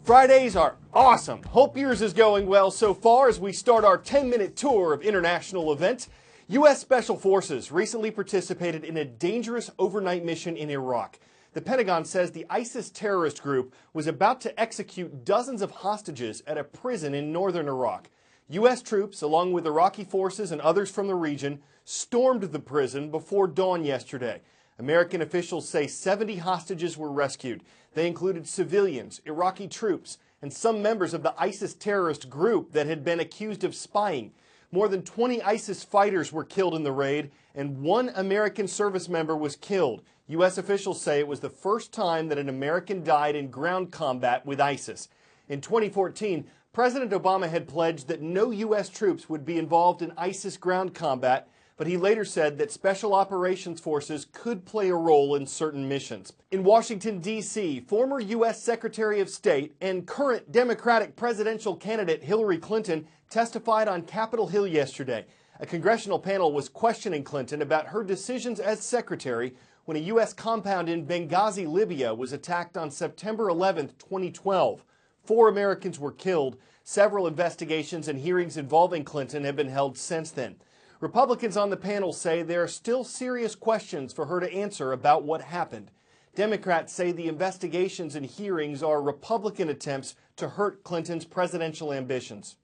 Fridays are awesome. Hope yours is going well so far as we start our 10-minute tour of international events. U.S. Special Forces recently participated in a dangerous overnight mission in Iraq. The Pentagon says the ISIS terrorist group was about to execute dozens of hostages at a prison in northern Iraq. U.S. troops, along with Iraqi forces and others from the region, stormed the prison before dawn yesterday. American officials say 70 hostages were rescued. They included civilians, Iraqi troops, and some members of the ISIS terrorist group that had been accused of spying. More than 20 ISIS fighters were killed in the raid, and one American service member was killed. U.S. officials say it was the first time that an American died in ground combat with ISIS. In 2014, President Obama had pledged that no U.S. troops would be involved in ISIS ground combat, but he later said that special operations forces could play a role in certain missions. In Washington, D.C., former U.S. Secretary of State and current Democratic presidential candidate Hillary Clinton testified on Capitol Hill yesterday. A congressional panel was questioning Clinton about her decisions as secretary when a U.S. compound in Benghazi, Libya, was attacked on September 11, 2012. 4 Americans were killed. Several investigations and hearings involving Clinton have been held since then. Republicans on the panel say there are still serious questions for her to answer about what happened. Democrats say the investigations and hearings are Republican attempts to hurt Clinton's presidential ambitions.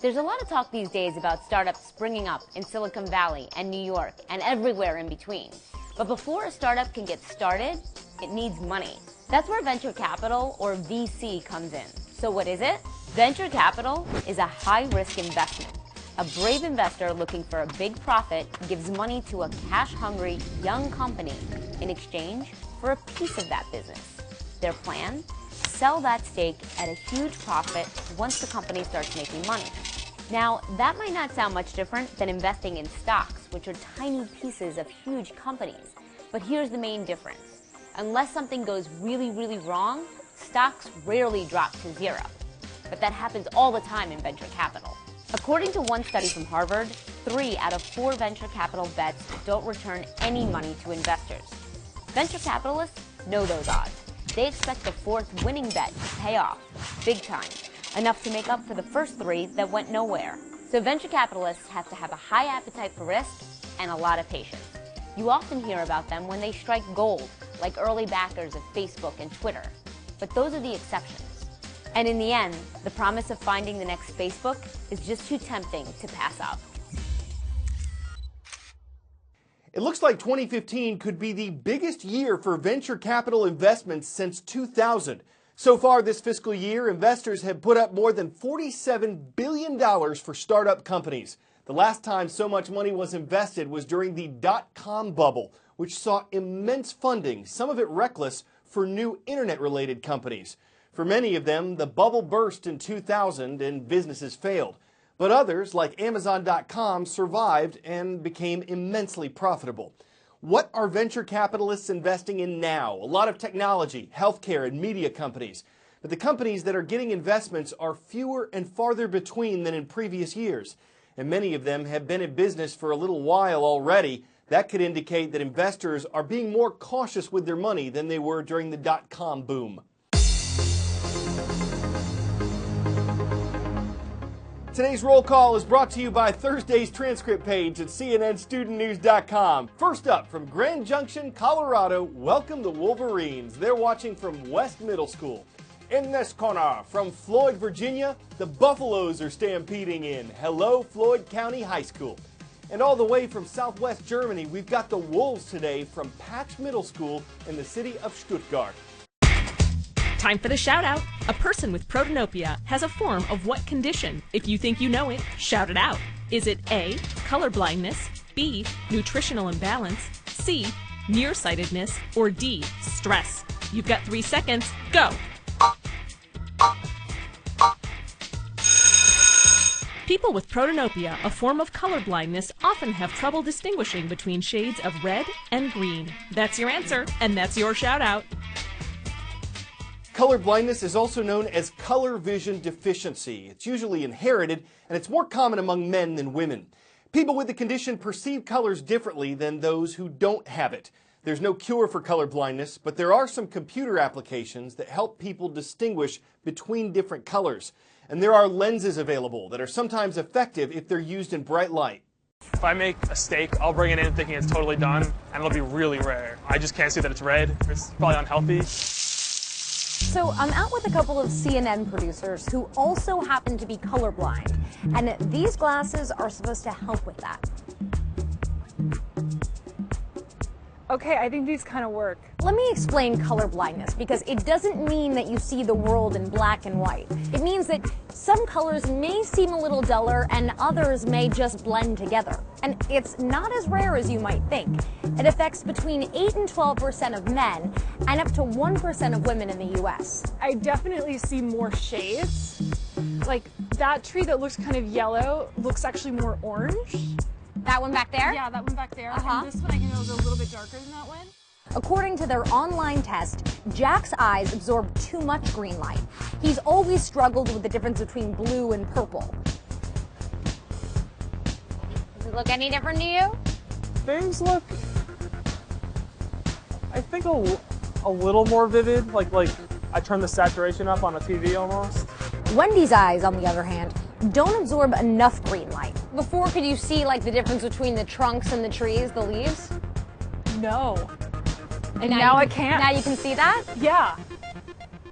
There's a lot of talk these days about startups springing up in Silicon Valley and New York and everywhere in between. But before a startup can get started, it needs money. That's where venture capital, or VC, comes in. So what is it? Venture capital is a high-risk investment. A brave investor looking for a big profit gives money to a cash-hungry young company in exchange for a piece of that business. Their plan? Sell that stake at a huge profit once the company starts making money. Now, that might not sound much different than investing in stocks, which are tiny pieces of huge companies. But here's the main difference. Unless something goes really, really wrong, stocks rarely drop to zero. But that happens all the time in venture capital. According to one study from Harvard, 3 out of 4 venture capital bets don't return any money to investors. Venture capitalists know those odds. They expect the 4th winning bet to pay off, big time, enough to make up for the first 3 that went nowhere. So venture capitalists have to have a high appetite for risk and a lot of patience. You often hear about them when they strike gold, like early backers of Facebook and Twitter. But those are the exceptions. And in the end, the promise of finding the next Facebook is just too tempting to pass up. It looks like 2015 could be the biggest year for venture capital investments since 2000. So far this fiscal year, investors have put up more than $47 billion for startup companies. The last time so much money was invested was during the dot-com bubble, which saw immense funding, some of it reckless, for new internet-related companies. For many of them, the bubble burst in 2000 and businesses failed. But others, like Amazon.com, survived and became immensely profitable. What are venture capitalists investing in now? A lot of technology, healthcare, and media companies. But the companies that are getting investments are fewer and farther between than in previous years. And many of them have been in business for a little while already. That could indicate that investors are being more cautious with their money than they were during the dot-com boom. Today's roll call is brought to you by Thursday's transcript page at CNNStudentNews.com. First up, from Grand Junction, Colorado, welcome the Wolverines. They're watching from West Middle School. In this corner, from Floyd, Virginia, the Buffaloes are stampeding in. Hello, Floyd County High School. And all the way from Southwest Germany, we've got the Wolves today from Patch Middle School in the city of Stuttgart. Time for the shout out. A person with protanopia has a form of what condition? If you think you know it, shout it out. Is it A, color blindness, B, nutritional imbalance, C, nearsightedness, or D, stress? You've got 3 seconds. Go! People with protanopia, a form of color blindness, often have trouble distinguishing between shades of red and green. That's your answer, and that's your shout out. Color blindness is also known as color vision deficiency. It's usually inherited, and it's more common among men than women. People with the condition perceive colors differently than those who don't have it. There's no cure for color blindness, but there are some computer applications that help people distinguish between different colors. And there are lenses available that are sometimes effective if they're used in bright light. If I make a steak, I'll bring it in thinking it's totally done, and it'll be really rare. I just can't see that it's red. It's probably unhealthy. So I'm out with a couple of CNN producers who also happen to be colorblind, and these glasses are supposed to help with that. Okay, I think these kind of work. Let me explain color blindness, because it doesn't mean that you see the world in black and white. It means that some colors may seem a little duller and others may just blend together. And it's not as rare as you might think. It affects between 8 and 12% of men and up to 1% of women in the US. I definitely see more shades. Like that tree that looks kind of yellow looks actually more orange. That one back there? Yeah, that one back there. Uh-huh. And this one I can know is a little bit darker than that one. According to their online test, Jack's eyes absorb too much green light. He's always struggled with the difference between blue and purple. Does it look any different to you? Things look, I think, a little more vivid. Like I turn the saturation up on a TV almost. Wendy's eyes, on the other hand, don't absorb enough green light. Before, could you see like the difference between the trunks and the trees, the leaves? No. And now I can. Now you can see that? Yeah.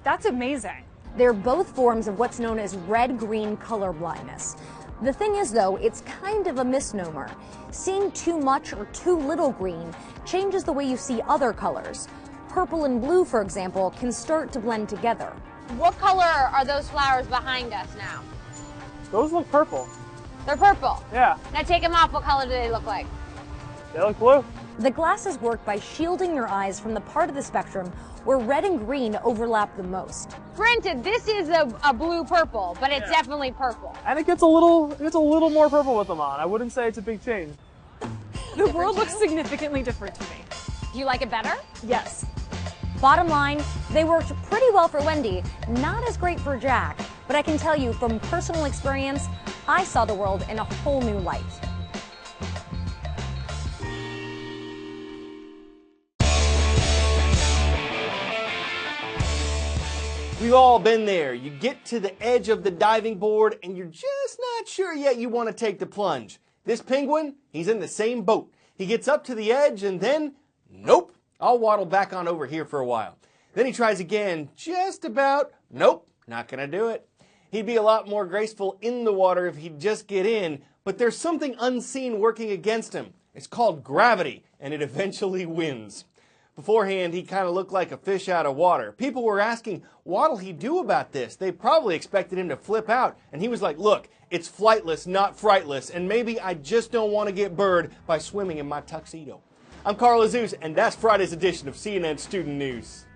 That's amazing. They're both forms of what's known as red-green color blindness. The thing is, though, it's kind of a misnomer. Seeing too much or too little green changes the way you see other colors. Purple and blue, for example, can start to blend together. What color are those flowers behind us now? Those look purple. They're purple. Yeah, Now take them off. What color do they look like? they look blue. The glasses work by shielding your eyes from the part of the spectrum where red and green overlap the most. Granted, this is a blue-purple, but it's definitely purple. And it gets a little more purple with them on. I wouldn't say it's a big change. The world looks significantly different to me. Do you like it better? Yes. Bottom line, they worked pretty well for Wendy, not as great for Jack, but I can tell you from personal experience, I saw the world in a whole new light. We've all been there. You get to the edge of the diving board and you're just not sure yet you want to take the plunge. This penguin, he's in the same boat. He gets up to the edge and then, nope, I'll waddle back on over here for a while. Then he tries again, just about, nope, not gonna do it. He'd be a lot more graceful in the water if he'd just get in, but there's something unseen working against him. It's called gravity, and it eventually wins. Beforehand, he kind of looked like a fish out of water. People were asking, what'll he do about this? They probably expected him to flip out. And he was like, look, it's flightless, not frightless, and maybe I just don't want to get burned by swimming in my tuxedo. I'm Carl Azus, and that's Friday's edition of CNN Student News.